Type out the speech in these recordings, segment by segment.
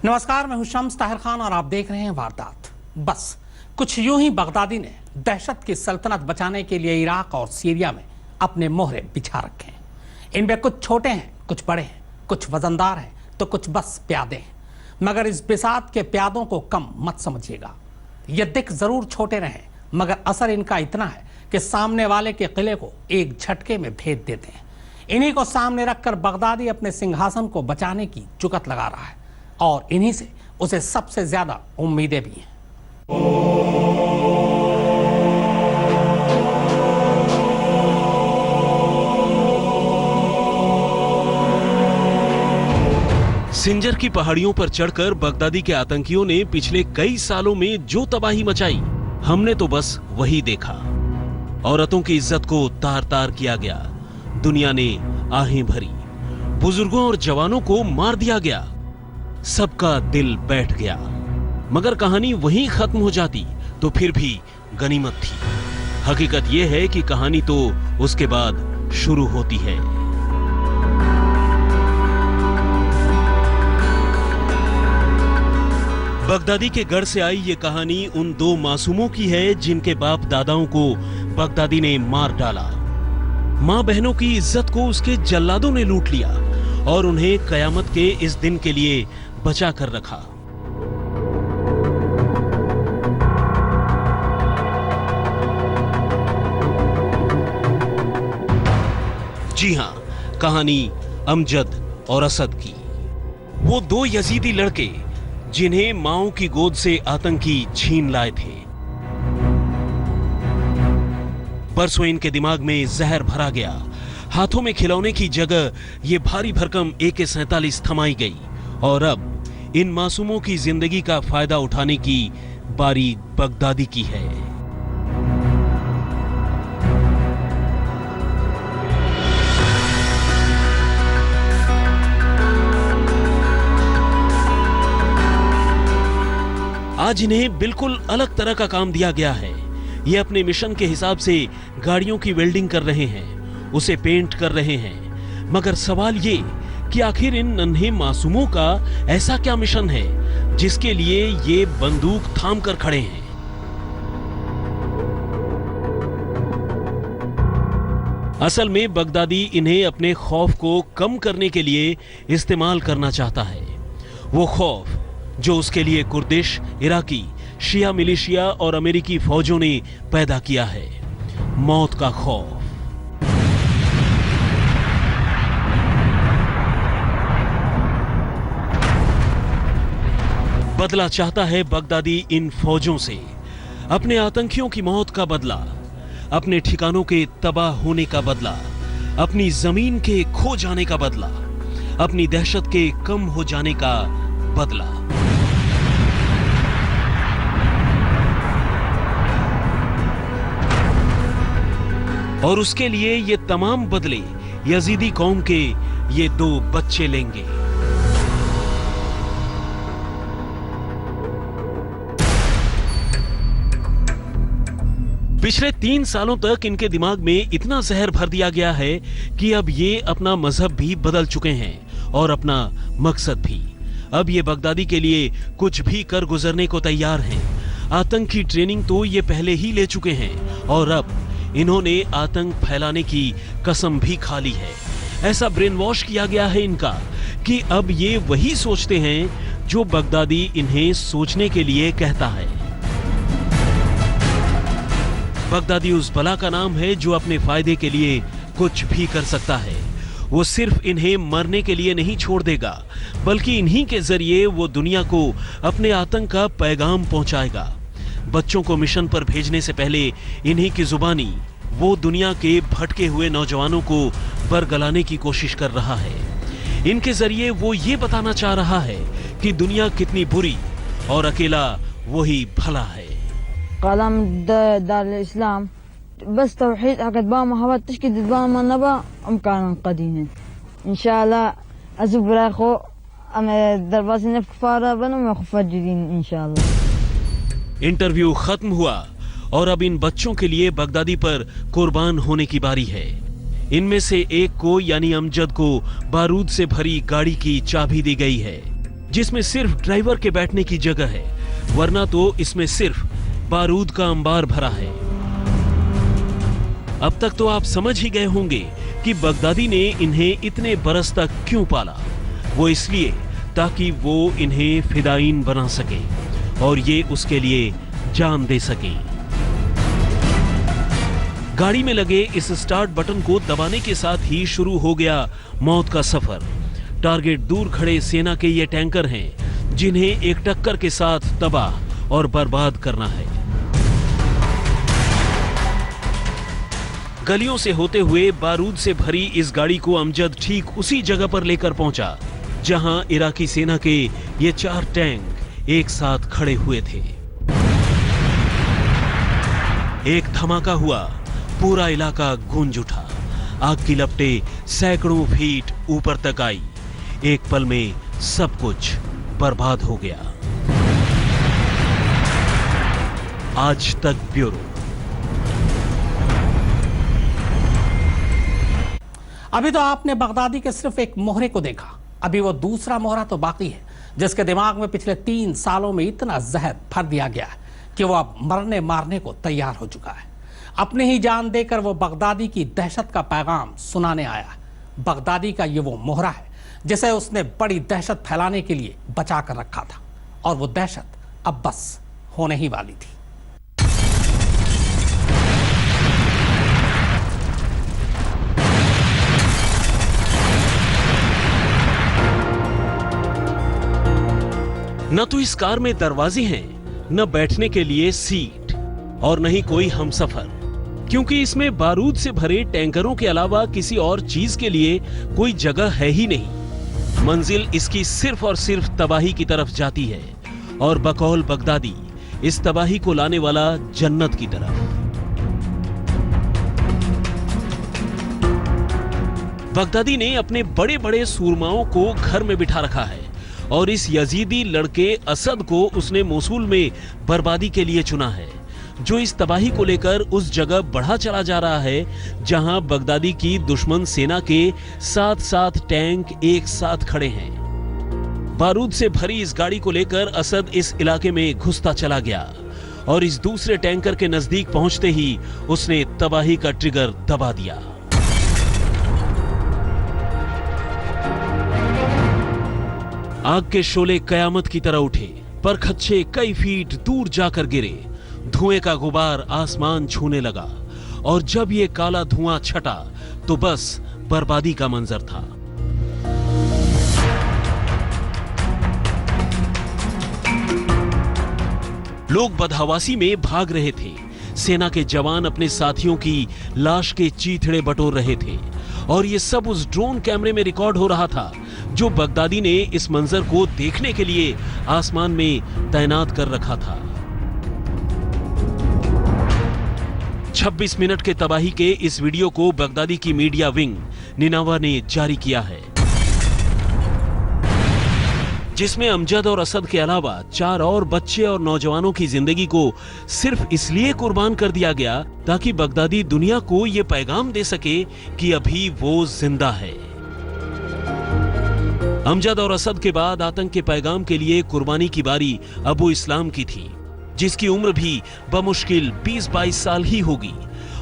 नमस्कार, मैं हूं शम्स ताहिर खान और आप देख रहे हैं वारदात। बस कुछ यूं ही बगदादी ने दहशत की सल्तनत बचाने के लिए इराक और सीरिया में अपने मोहरे बिछा रखे हैं। इनमें कुछ छोटे हैं, कुछ बड़े हैं, कुछ वजनदार हैं तो कुछ बस प्यादे हैं। मगर इस बिसात के प्यादों को कम मत समझिएगा। ये दिख जरूर छोटे रहे मगर असर इनका इतना है कि सामने वाले के किले को एक झटके में भेद देते हैं। इन्हीं को सामने रखकर बगदादी अपने सिंहासन को बचाने की जुगत लगा रहा है और इन्हीं से उसे सबसे ज्यादा उम्मीदें भी हैं। सिंजर की पहाड़ियों पर चढ़कर बगदादी के आतंकियों ने पिछले कई सालों में जो तबाही मचाई, हमने तो बस वही देखा। औरतों की इज्जत को तार तार किया गया, दुनिया ने आहें भरी, बुजुर्गों और जवानों को मार दिया गया, सबका दिल बैठ गया। मगर कहानी वहीं खत्म हो जाती तो फिर भी गनीमत थी। हकीकत यह है कि कहानी तो उसके बाद शुरू होती है। बगदादी के गढ़ से आई ये कहानी उन दो मासूमों की है जिनके बाप दादाओं को बगदादी ने मार डाला। मां बहनों की इज्जत को उसके जल्लादों ने लूट लिया और उन्हें कयामत के इस दिन के लिए बचा कर रखा। जी हां, कहानी अमजद और असद की। वो दो यजीदी लड़के जिन्हें माओ की गोद से आतंकी छीन लाए थे। परसों इनके दिमाग में जहर भरा गया, हाथों में खिलौने की जगह ये भारी भरकम AK-47 थमाई गई और अब इन मासूमों की जिंदगी का फायदा उठाने की बारी बगदादी की है। आज इन्हें बिल्कुल अलग तरह का काम दिया गया है। ये अपने मिशन के हिसाब से गाड़ियों की वेल्डिंग कर रहे हैं, उसे पेंट कर रहे हैं। मगर सवाल ये कि आखिर इन नन्हे मासूमों का ऐसा क्या मिशन है जिसके लिए ये बंदूक थाम कर खड़े हैं। असल में बगदादी इन्हें अपने खौफ को कम करने के लिए इस्तेमाल करना चाहता है। वो खौफ जो उसके लिए कुर्दिश, इराकी, शिया मिलिशिया और अमेरिकी फौजों ने पैदा किया है, मौत का खौफ। बदला चाहता है बगदादी इन फौजों से, अपने आतंकियों की मौत का बदला, अपने ठिकानों के तबाह होने का बदला, अपनी जमीन के खो जाने का बदला, अपनी दहशत के कम हो जाने का बदला। और उसके लिए ये तमाम बदले यजीदी कौम के ये दो बच्चे लेंगे। पिछले 3 सालों तक इनके दिमाग में इतना जहर भर दिया गया है कि अब ये अपना मजहब भी बदल चुके हैं और अपना मकसद भी। अब ये बगदादी के लिए कुछ भी कर गुजरने को तैयार हैं। आतंक की ट्रेनिंग तो ये पहले ही ले चुके हैं और अब इन्होंने आतंक फैलाने की कसम भी खा ली है। ऐसा ब्रेन वॉश किया गया है इनका कि अब ये वही सोचते हैं जो बगदादी इन्हें सोचने के लिए कहता है। बगदादी उस बला का नाम है जो अपने फायदे के लिए कुछ भी कर सकता है। वो सिर्फ इन्हें मरने के लिए नहीं छोड़ देगा, बल्कि इन्हीं के जरिए वो दुनिया को अपने आतंक का पैगाम पहुंचाएगा। बच्चों को मिशन पर भेजने से पहले इन्हीं की जुबानी वो दुनिया के भटके हुए नौजवानों को बरगलाने की कोशिश कर रहा है। इनके जरिए वो ये बताना चाह रहा है कि दुनिया कितनी बुरी और अकेला वही भला है। कलम दार इस्लाम बस तौहीद अकदबा मोहब्बत तशकीद दबा मनबा अमकान कदीन इंशाल्लाह अज़ुबराखो अमे दरवाज़े ने कफारा बनो मैं खुफाजिदीन इंशाल्लाह। इंटरव्यू खत्म हुआ और अब इन बच्चों के लिए बगदादी पर कुर्बान होने की बारी है। इनमें से एक को यानी अमजद को बारूद से भरी गाड़ी की चाबी दी गई है, जिसमें सिर्फ ड्राइवर के बैठने की जगह है, वरना तो इसमें सिर्फ बारूद का अंबार भरा है। अब तक तो आप समझ ही गए होंगे कि बगदादी ने इन्हें इतने बरस तक क्यों पाला। वो इसलिए ताकि वो इन्हें फिदायीन बना सके और ये उसके लिए जान दे सके। गाड़ी में लगे इस स्टार्ट बटन को दबाने के साथ ही शुरू हो गया मौत का सफर। टारगेट दूर खड़े सेना के ये टैंकर हैं जिन्हें एक टक्कर के साथ तबाह और बर्बाद करना है। गलियों से होते हुए बारूद से भरी इस गाड़ी को अमजद ठीक उसी जगह पर लेकर पहुंचा जहां इराकी सेना के ये 4 टैंक एक साथ खड़े हुए थे। एक धमाका हुआ, पूरा इलाका गूंज उठा। आग की लपटें सैकड़ों फीट ऊपर तक आई। एक पल में सब कुछ बर्बाद हो गया। आज तक ब्यूरो। अभी तो आपने बगदादी के सिर्फ एक मोहरे को देखा, अभी वो दूसरा मोहरा तो बाकी है, जिसके दिमाग में पिछले 3 सालों में इतना जहर भर दिया गया है कि वो अब मरने मारने को तैयार हो चुका है। अपनी ही जान देकर वो बगदादी की दहशत का पैगाम सुनाने आया है। बगदादी का ये वो मोहरा है जिसे उसने बड़ी दहशत फैलाने के लिए बचा कर रखा था, और वो दहशत अब बस होने ही वाली थी। न तो इस कार में दरवाजे हैं, न बैठने के लिए सीट, और न ही कोई हमसफर, क्योंकि इसमें बारूद से भरे टैंकरों के अलावा किसी और चीज के लिए कोई जगह है ही नहीं। मंजिल इसकी सिर्फ और सिर्फ तबाही की तरफ जाती है, और बकौल बगदादी इस तबाही को लाने वाला जन्नत की तरफ। बगदादी ने अपने बड़े बड़े सूरमाओं को घर में बिठा रखा है, और इस यजीदी लड़के असद को उसने मोसूल में बर्बादी के लिए चुना है, जो इस तबाही को लेकर उस जगह बढ़ा चला जा रहा है जहां बगदादी की दुश्मन सेना के 7 टैंक एक साथ खड़े हैं। बारूद से भरी इस गाड़ी को लेकर असद इस इलाके में घुसता चला गया, और इस दूसरे टैंकर के नजदीक पहुंचते ही उसने तबाही का ट्रिगर दबा दिया। आग के शोले कयामत की तरह उठे, पर खच्चे कई फीट दूर जाकर गिरे। धुएं का गुबार आसमान छूने लगा, और जब ये काला धुआं छटा तो बस बर्बादी का मंजर था। लोग बदहवासी में भाग रहे थे। सेना के जवान अपने साथियों की लाश के चीथड़े बटोर रहे थे, और ये सब उस ड्रोन कैमरे में रिकॉर्ड हो रहा था जो बगदादी ने इस मंजर को देखने के लिए आसमान में तैनात कर रखा था। 26 मिनट के तबाही के इस वीडियो को बगदादी की मीडिया विंग निनावा ने जारी किया है, जिसमें अमजद और असद के अलावा 4 और बच्चे और नौजवानों की जिंदगी को सिर्फ इसलिए कुर्बान कर दिया गया ताकि बगदादी दुनिया को यह पैगाम दे सके कि अभी वो जिंदा है। अमजद और असद के बाद आतंक के पैगाम के लिए कुर्बानी की बारी अबू इस्लाम की थी, जिसकी उम्र भी बमुश्किल 20-22 साल ही होगी,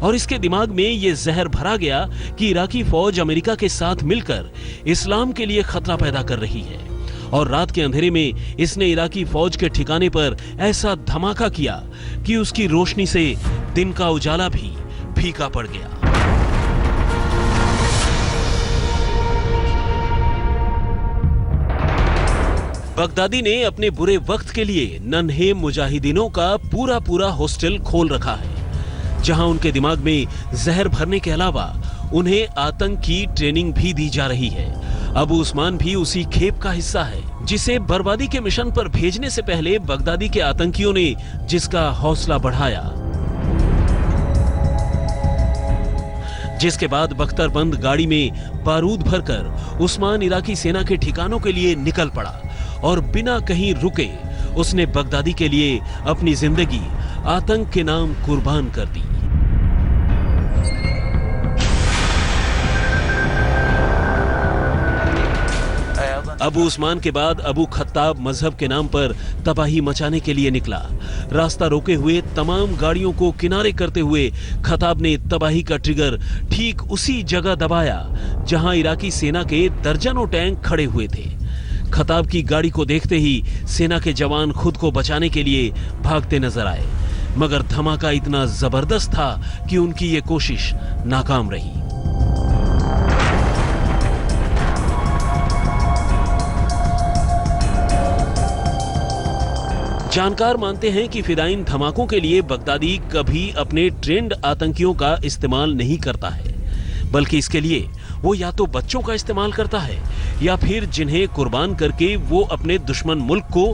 और इसके दिमाग में यह जहर भरा गया कि इराकी फौज अमेरिका के साथ मिलकर इस्लाम के लिए खतरा पैदा कर रही है, और रात के अंधेरे में इसने इराकी फौज के ठिकाने पर ऐसा धमाका किया कि उसकी रोशनी से दिन का उजाला भी फीका पड़ गया। बगदादी ने अपने बुरे वक्त के लिए नन्हे मुजाहिदीनों का पूरा हॉस्टल खोल रखा है, जहां उनके दिमाग में जहर भरने के अलावा उन्हें आतंक की ट्रेनिंग भी दी जा रही है। अबू उस्मान भी उसी खेप का हिस्सा है, जिसे बर्बादी के मिशन पर भेजने से पहले बगदादी के आतंकियों ने जिसका हौसला बढ़ाया, जिसके बाद बख्तरबंद गाड़ी में बारूद भरकर उस्मान इराकी सेना के ठिकानों के लिए निकल पड़ा, और बिना कहीं रुके उसने बगदादी के लिए अपनी जिंदगी आतंक के नाम कुर्बान कर दी। अबू उस्मान के बाद अबू खत्ताब मजहब के नाम पर तबाही मचाने के लिए निकला। रास्ता रोके हुए तमाम गाड़ियों को किनारे करते हुए खत्ताब ने तबाही का ट्रिगर ठीक उसी जगह दबाया जहां इराकी सेना के दर्जनों टैंक खड़े हुए थे। खत्ताब की गाड़ी को देखते ही सेना के जवान खुद को बचाने के लिए भागते नजर आए, मगर धमाका इतना जबरदस्त था कि उनकी ये कोशिश नाकाम रही। जानकार मानते हैं कि फिदाइन धमाकों के लिए बगदादी कभी अपने ट्रेंड आतंकियों का इस्तेमाल नहीं करता है, बल्कि इसके लिए वो या तो बच्चों का इस्तेमाल करता है या फिर जिन्हें कुर्बान करके वो अपने दुश्मन मुल्क को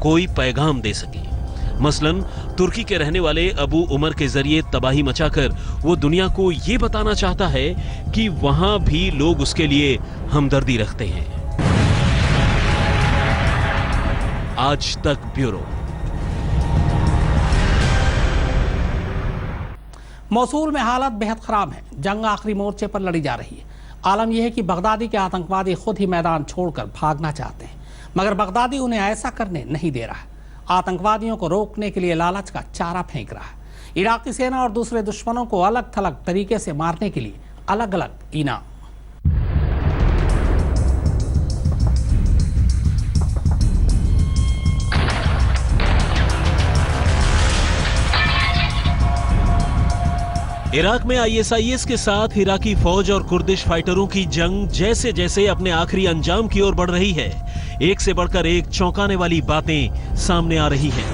कोई पैगाम दे सके। मसलन तुर्की के रहने वाले अबू उमर के जरिए तबाही मचाकर वो दुनिया को ये बताना चाहता है कि वहां भी लोग उसके लिए हमदर्दी रखते हैं। आज तक ब्यूरो। मौसूल में हालत बेहद खराब है। जंग आखिरी मोर्चे पर लड़ी जा रही है। आलम यह है कि बगदादी के आतंकवादी खुद ही मैदान छोड़कर भागना चाहते हैं, मगर बगदादी उन्हें ऐसा करने नहीं दे रहा है। आतंकवादियों को रोकने के लिए लालच का चारा फेंक रहा है। इराकी सेना और दूसरे दुश्मनों को अलग थलग तरीके से मारने के लिए अलग अलग इनाम। इराक में आईएसआईएस के साथ इराकी फौज और कुर्दिश फाइटरों की जंग जैसे जैसे अपने आखिरी अंजाम की ओर बढ़ रही है, एक से बढ़कर एक चौंकाने वाली बातें सामने आ रही हैं।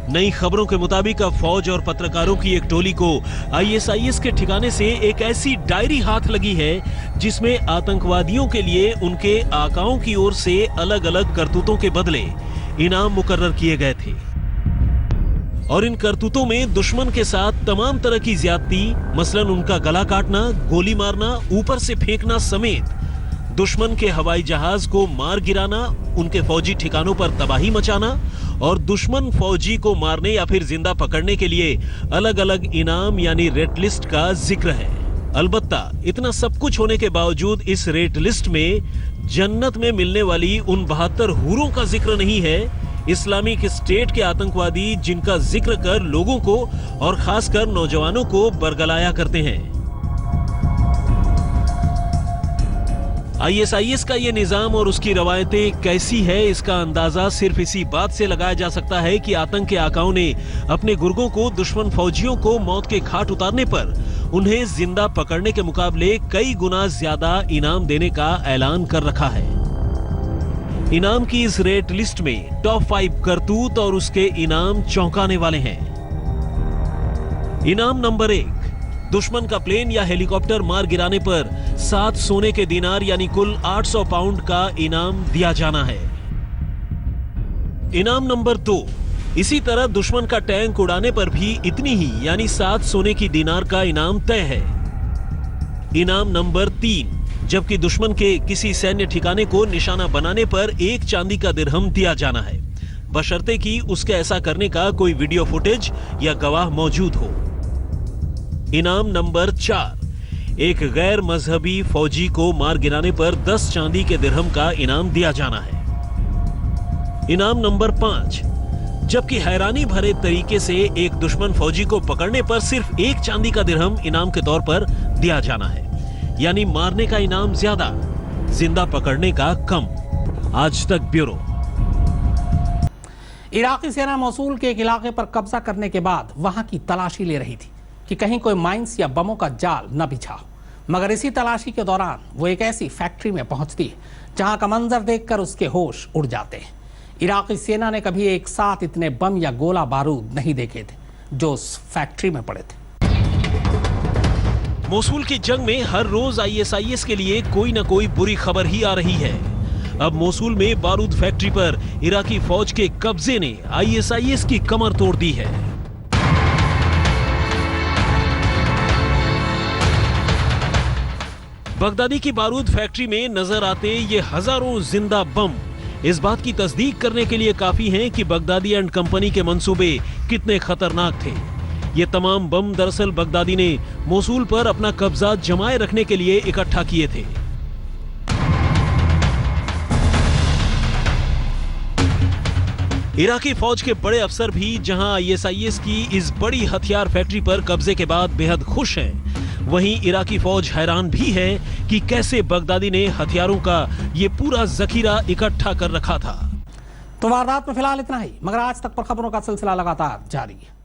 नई खबरों के मुताबिक अब फौज और पत्रकारों की एक टोली को आईएसआईएस के ठिकाने से एक ऐसी डायरी हाथ लगी है जिसमें आतंकवादियों के लिए उनके आकाओं की ओर से अलग अलग करतूतों के बदले इनाम मुकर्रर किए गए थे। और इन करतूतों में दुश्मन के साथ तमाम तरह की ज्यादती, मसलन उनका गला काटना, गोली मारना, ऊपर से फेंकना समेत दुश्मन के हवाई जहाज को मार गिराना, उनके फौजी ठिकानों पर तबाही मचाना और दुश्मन फौजी को मारने या फिर जिंदा पकड़ने के लिए अलग अलग इनाम यानी रेट लिस्ट का जिक्र है। अलबत्ता इतना सब कुछ होने के बावजूद इस रेट लिस्ट में जन्नत में मिलने वाली उन 72 हूरों का जिक्र नहीं है, इस्लामिक स्टेट के आतंकवादी जिनका जिक्र कर लोगों को और खासकर नौजवानों को बरगलाया करते हैं। आईएसआईएस का यह निजाम और उसकी रवायतें कैसी है, इसका अंदाजा सिर्फ इसी बात से लगाया जा सकता है कि आतंक के आकाओं ने अपने गुर्गों को दुश्मन फौजियों को मौत के घाट उतारने पर उन्हें जिंदा पकड़ने के मुकाबले कई गुना ज्यादा इनाम देने का ऐलान कर रखा है। इनाम की इस रेट लिस्ट में टॉप 5 करतूत और उसके इनाम चौंकाने वाले हैं। इनाम नंबर 1, दुश्मन का प्लेन या हेलीकॉप्टर मार गिराने पर 7 सोने के दिनार यानी कुल 800 पाउंड का इनाम दिया जाना है। इनाम नंबर 2, इसी तरह दुश्मन का टैंक उड़ाने पर भी इतनी ही यानी 7 सोने की दिनार का इनाम तय है। इनाम नंबर 3, जबकि दुश्मन के किसी सैन्य ठिकाने को निशाना बनाने पर 1 चांदी का दिरहम दिया जाना है, बशर्ते कि उसके ऐसा करने का कोई वीडियो फुटेज या गवाह मौजूद हो। इनाम नंबर 4, एक गैर मजहबी फौजी को मार गिराने पर 10 चांदी के दिरहम का इनाम दिया जाना है। इनाम नंबर 5, जबकि हैरानी भरे तरीके से एक दुश्मन फौजी को पकड़ने पर सिर्फ 1 चांदी का दिरहम इनाम के तौर पर दिया जाना है, यानी मारने का इनाम ज्यादा, जिंदा पकड़ने का कम। आज तक ब्यूरो। इराकी सेना मौसूल के एक इलाके पर कब्जा करने के बाद वहां की तलाशी ले रही थी कि कहीं कोई माइंस या बमों का जाल न बिछा हो, मगर इसी तलाशी के दौरान वो एक ऐसी फैक्ट्री में पहुंचती है जहां का मंजर देखकर उसके होश उड़ जाते हैं। इराकी सेना ने कभी एक साथ इतने बम या गोला बारूद नहीं देखे थे जो उस फैक्ट्री में पड़े थे। मोसूल की जंग में हर रोज आईएसआईएस के लिए कोई न कोई बुरी खबर ही आ रही है। अब मोसूल में बारूद फैक्ट्री पर इराकी फौज के कब्जे ने आईएसआईएस की कमर तोड़ दी है। बगदादी की बारूद फैक्ट्री में नजर आते ये हजारों जिंदा बम इस बात की तस्दीक करने के लिए काफी हैं कि बगदादी एंड कंपनी के मंसूबे कितने खतरनाक थे। ये तमाम बम दरअसल बगदादी ने मोसूल पर अपना कब्जा जमाए रखने के लिए इकट्ठा किए थे। इराकी फौज के बड़े अफसर भी जहां आईएसआईएस की इस बड़ी हथियार फैक्ट्री पर कब्जे के बाद बेहद खुश हैं, वहीं इराकी फौज हैरान भी है कि कैसे बगदादी ने हथियारों का ये पूरा जखीरा इकट्ठा कर रखा था। तो वारदात में फिलहाल इतना ही, मगर आज तक पर खबरों का सिलसिला लगातार जारी है।